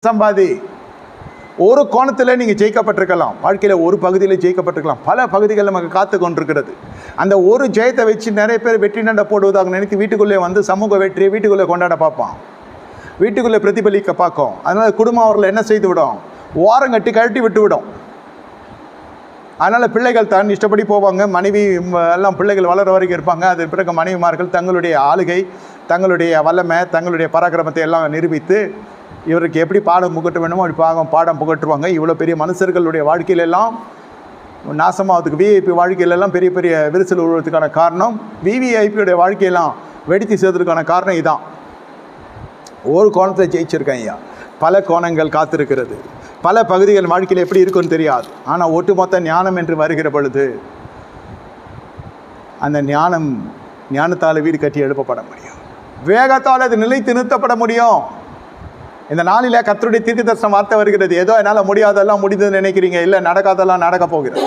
சம்பாதி. ஒரு கோணத்தில் நீங்கள் ஜெயிக்கப்பட்டிருக்கலாம், வாழ்க்கையில் ஒரு பகுதியில் ஜெயிக்கப்பட்டிருக்கலாம், பல பகுதிகள் நமக்கு காத்து கொண்டிருக்கிறது. அந்த ஒரு ஜெயத்தை வச்சு நிறைய பேர் வெற்றி நட போடுவதாக நினைத்து வீட்டுக்குள்ளே வந்து சமூக வெற்றியை வீட்டுக்குள்ளே கொண்டாட பார்ப்பான், வீட்டுக்குள்ளே பிரதிபலிக்க பார்க்கும். அதனால் குடும்பம் அவர்களை என்ன செய்து விடும், ஓரங்கட்டி கழட்டி விட்டு விடும். அதனால் பிள்ளைகள் தான் இஷ்டப்படி போவாங்க, மனைவி எல்லாம் பிள்ளைகள் வளர வரைக்கும் இருப்பாங்க. அது பிறகு மனைவிமார்கள் தங்களுடைய ஆளுகை, தங்களுடைய வல்லமை, தங்களுடைய பராக்கிரமத்தை எல்லாம் நிரூபித்து இவருக்கு எப்படி பாடம் புகட்ட வேணுமோ அப்படி பாடம் புகட்டுருவாங்க. இவ்வளோ பெரிய மனுஷர்களுடைய வாழ்க்கையிலெல்லாம் நாசமாவதுக்கு, விஐபி வாழ்க்கையிலெல்லாம் பெரிய பெரிய விரிசல் உழுவதுக்கான காரணம், விவிஐபியுடைய வாழ்க்கையெல்லாம் வெடித்து சேர்த்ததுக்கான காரணம் இதான். ஒரு கோணத்தை ஜெயிச்சிருக்கேன் ஐயா, பல கோணங்கள் காத்திருக்கிறது, பல பகுதிகள் வாழ்க்கையில் எப்படி இருக்குன்னு தெரியாது. ஆனால் ஒட்டுமொத்த ஞானம் என்று வருகிற பொழுது அந்த ஞானத்தால் வீடு கட்டி எழுப்பப்பட முடியும், வேகத்தால் அது நிலைத்து நிறுத்தப்பட முடியும். இந்த நாளில் கர்த்தருடைய தீர்க்கதரிசன வார்த்தை வருகிறது. ஏதோ என்னால் முடியாதெல்லாம் முடிந்ததுன்னு நினைக்கிறீங்க, இல்லை நடக்காதெல்லாம் நடக்க போகிறது.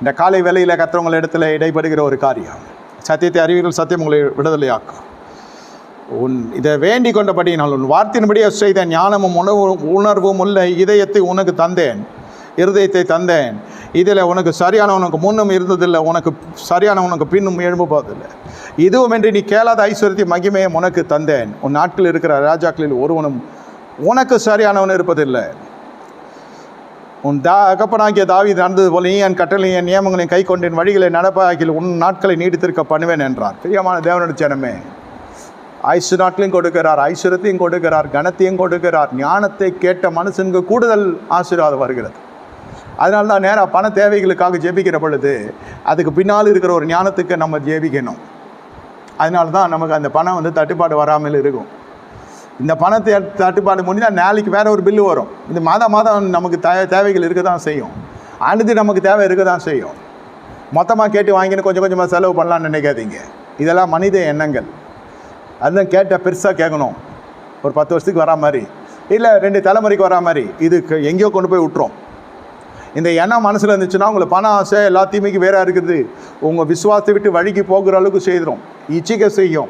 இந்த காலை வேளையில் கர்த்தர் உங்கள் இடத்துல இடைப்படுகிற ஒரு காரியம், சத்தியத்தை அறிவீர்கள், சத்தியம் உங்களை விடுதலையாக்கும். இதை வேண்டிக் கொண்டபடியினால் உன் வார்த்தையின்படியே செய்த ஞானமும் உணர்வும் உள்ள இதயத்தை உனக்கு தந்தேன், இருதயத்தை தந்தேன். இதில் உனக்கு சரியானவனுக்கு முன்னும் இருந்ததில்லை, உனக்கு சரியானவனுக்கு பின்னும் எழும்புவதில்லை. இதுவும் என்று நீ கேளாத ஐஸ்வர்யத்தை மகிமையை உனக்கு தந்தேன். உன் நாட்களில் இருக்கிற ராஜாக்களில் ஒருவனும் உனக்கு சரியானவன் இருப்பதில்லை. உன் தகப்பனாகிய தாவீது நடந்தது போல நீ என் கட்டளையும் என் நியமங்களையும் கை கொண்டேன், வழிகளை நடப்பாக்கில் உன் நாட்களை நீடித்திருக்க பண்ணுவேன் என்றார். பிரியமான தேவனுடைய ஜனமே, ஆயுசு நாட்களையும் கொடுக்கிறார், ஐஸ்வர்யத்தையும் கொடுக்கிறார், கனத்தையும் கொடுக்கிறார். ஞானத்தை கேட்ட மனுஷனுக்கு கூடுதல் ஆசீர்வாதம் வருகிறது. அதனால தான் நேராக பண தேவைகளுக்காக ஜெபிக்கிற பொழுது அதுக்கு பின்னால் இருக்கிற ஒரு ஞானத்துக்கு நம்ம ஜெபிக்கணும். அதனால தான் நமக்கு அந்த பணம் தட்டுப்பாடு வராமல் இருக்கும். இந்த பணத்தை தட்டுப்பாடு முடிஞ்சால் நாளைக்கு வேறு ஒரு பில்லு வரும். இந்த மாதம் நமக்கு தேவைகள் இருக்க தான் செய்யும், அனுதி நமக்கு தேவை இருக்க தான் செய்யும். மொத்தமாக கேட்டு வாங்கின்னு கொஞ்சம் கொஞ்சமாக செலவு பண்ணலான்னு நினைக்காதீங்க. இதெல்லாம் மனித எண்ணங்கள். அதுதான் கேட்டால் பெருசாக கேட்கணும், ஒரு 10 வருஷத்துக்கு வரா மாதிரி, இல்லை 2 தலைமுறைக்கு வரா மாதிரி. இதுக்கு எங்கேயோ கொண்டு போய் விட்டுரும். இந்த எண்ணம் மனசில் இருந்துச்சுன்னா உங்களுக்கு பண ஆசை எல்லா தீமைக்கு வேறாக இருக்குது, உங்கள் விசுவாசத்தை விட்டு வழிக்கு போகிற அளவுக்கு செய்திடும், இச்சிக்க செய்யும்,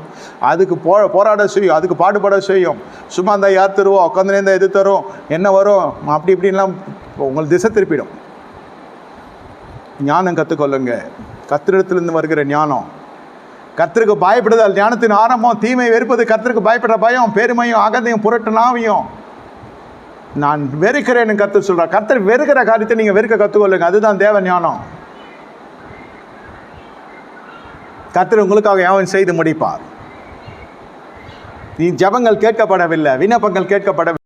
அதுக்கு போராட செய்யும், அதுக்கு பாடுபட செய்யும். சும்மா இருந்தால் யார் தருவோம், உட்காந்து இருந்தால் எது தரும், என்ன வரும், அப்படி இப்படின்லாம் உங்களை திசை திருப்பிடும். ஞானம் கற்றுக்கொள்ளுங்க, கர்த்தரிடத்திலிருந்து வருகிற ஞானம். கர்த்தருக்கு பயப்படுதல் ஞானத்தின் ஆரம்பம், தீமை வெறுப்பது, கர்த்தருக்கு பயப்படுற பயம், பெருமையும் அகந்தையும் புரட்டு நாவையும் நான் வெறுக்கிறேன்னு கர்த்தர் சொல்கிறார். கர்த்தர் வெறுக்கிற காரியத்தை நீங்கள் வெறுக்க கற்றுக்கொள்ளுங்க, அதுதான் தேவ ஞானம். கர்த்தர் உங்களுக்காக யாவும் செய்து முடிப்பார். நீ ஜெபங்கள் கேட்கப்படவில்லை, விண்ணப்பங்கள் கேட்கப்படவில்லை.